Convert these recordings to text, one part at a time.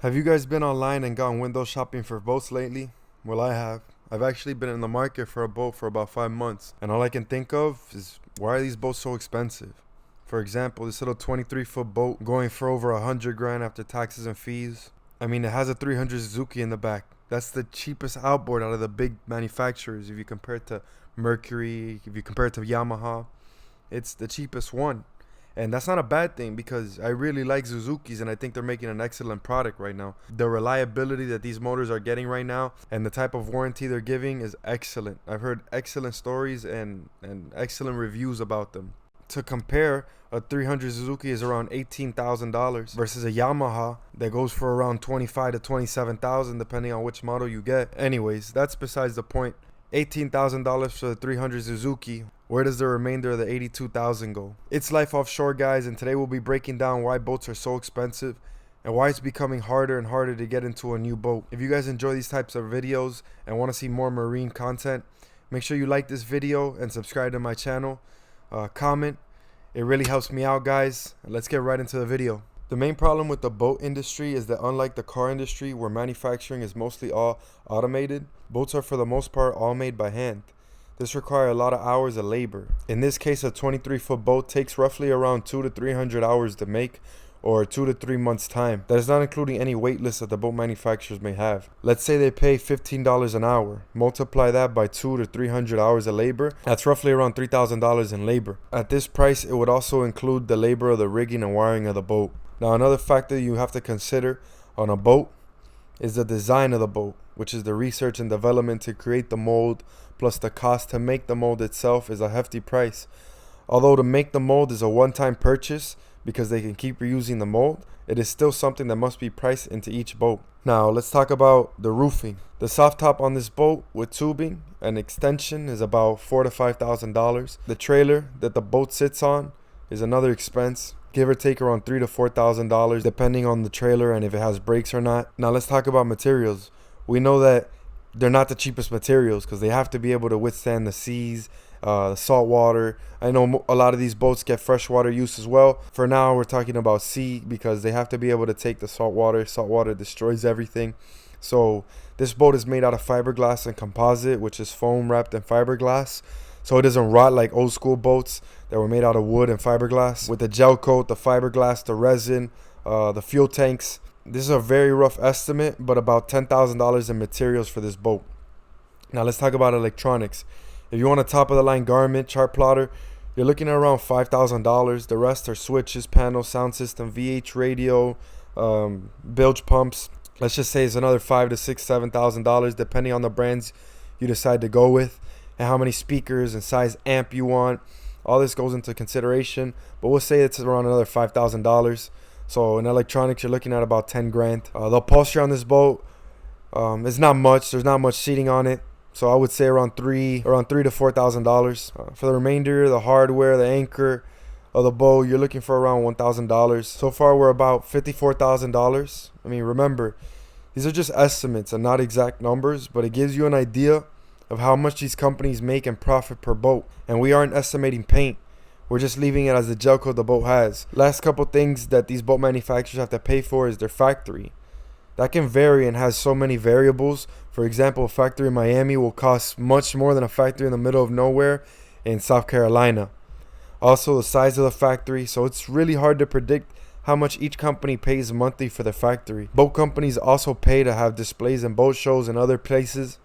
Have you guys been online and gone window shopping for boats lately? Well, I have. I've actually been in the market for a boat for about 5 months, and all I can think of is why are these boats so expensive? For example, this little 23-foot boat going for over 100 grand after taxes and fees. I mean, it has a 300 Suzuki in the back. That's the cheapest outboard out of the big manufacturers. If you compare it to Mercury, if you compare it to Yamaha, it's the cheapest one. And that's not a bad thing because I really like Suzuki's and I think they're making an excellent product right now. The reliability that these motors are getting right now and the type of warranty they're giving is excellent. I've heard excellent stories and excellent reviews about them. To compare, a 300 Suzuki is around $18,000 versus a Yamaha that goes for around 25 to 27,000 depending on which model you get. Anyways, that's besides the point. $18,000 for the 300 Suzuki. Where does the remainder of the 82,000 go? It's life offshore, guys, and today we'll be breaking down why boats are so expensive and why it's becoming harder and harder to get into a new boat. If you guys enjoy these types of videos and want to see more marine content, make sure you like this video and subscribe to my channel. Comment. It really helps me out, guys. Let's get right into the video. The main problem with the boat industry is that unlike the car industry where manufacturing is mostly all automated, boats are for the most part all made by hand. This requires a lot of hours of labor. In this case, a 23-foot boat takes roughly around 200 to 300 hours to make, or 2 to 3 months time. That is not including any wait lists that the boat manufacturers may have. Let's say they pay $15 an hour. Multiply that by 200 to 300 hours of labor. That's roughly around $3,000 in labor. At this price, it would also include the labor of the rigging and wiring of the boat. Now, another factor you have to consider on a boat is the design of the boat, which is the research and development to create the mold, plus the cost to make the mold itself is a hefty price. Although to make the mold is a one-time purchase because they can keep reusing the mold, it is still something that must be priced into each boat. Now, let's talk about the roofing. The soft top on this boat with tubing and extension is about $4,000 to $5,000. The trailer that the boat sits on is another expense, give or take around $3,000 to $4,000 depending on the trailer and if it has brakes or not. Now let's talk about materials. We know that they're not the cheapest materials because they have to be able to withstand the seas, the salt water. I know a lot of these boats get freshwater use as well. For now, we're talking about sea because they have to be able to take the salt water. Salt water destroys everything. So this boat is made out of fiberglass and composite, which is foam wrapped in fiberglass. So it doesn't rot like old school boats that were made out of wood and fiberglass. With the gel coat, the fiberglass, the resin, the fuel tanks. This is a very rough estimate, but about $10,000 in materials for this boat. Now let's talk about electronics. If you want a top of the line garment, chart plotter, you're looking at around $5,000. The rest are switches, panels, sound system, VH radio, bilge pumps. Let's just say it's another $5,000 to $6,000, $7,000 depending on the brands you decide to go with and how many speakers and size amp you want. All this goes into consideration, but we'll say it's around another $5,000. So in electronics, you're looking at about 10 grand. The upholstery on this boat is not much. There's not much seating on it. So I would say around $3,000 to $4,000. For the remainder, the hardware, the anchor of the boat, you're looking for around $1,000. So far, we're about $54,000. I mean, remember, these are just estimates and not exact numbers, but it gives you an idea of how much these companies make and profit per boat. And we aren't estimating paint. We're just leaving it as the gel coat the boat has. Last couple things that these boat manufacturers have to pay for is their factory. That can vary and has so many variables. For example, a factory in Miami will cost much more than a factory in the middle of nowhere in South Carolina. Also, the size of the factory. So it's really hard to predict how much each company pays monthly for the factory. Boat companies also pay to have displays in boat shows and other places,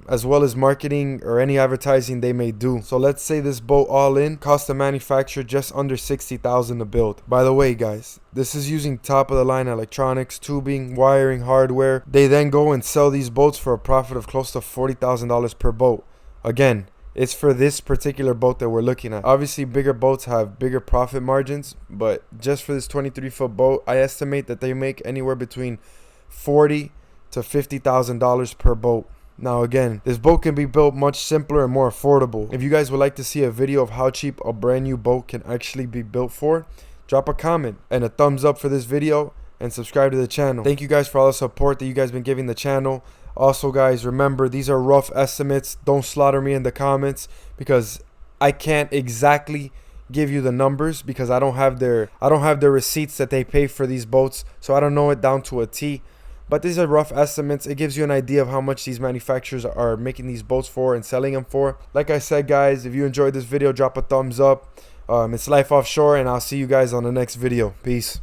as well as marketing or any advertising they may do. So let's say this boat all in cost the manufacturer just under $60,000 to build. By the way, guys, this is using top of the line electronics, tubing, wiring, hardware. They then go and sell these boats for a profit of close to $40,000 per boat. Again, it's for this particular boat that we're looking at. Obviously, bigger boats have bigger profit margins, but just for this 23-foot boat, I estimate that they make anywhere between $40,000 to $50,000 per boat. Now again, this boat can be built much simpler and more affordable. If you guys would like to see a video of how cheap a brand new boat can actually be built for, drop a comment and a thumbs up for this video and subscribe to the channel. Thank you guys for all the support that you guys been giving the channel. Also guys, remember these are rough estimates. Don't slaughter me in the comments because I can't exactly give you the numbers because I don't have their receipts that they pay for these boats, so I don't know it down to a T. But these are rough estimates. It gives you an idea of how much these manufacturers are making these boats for and selling them for. Like I said, guys, if you enjoyed this video, drop a thumbs up. It's Life Offshore, and I'll see you guys on the next video. Peace.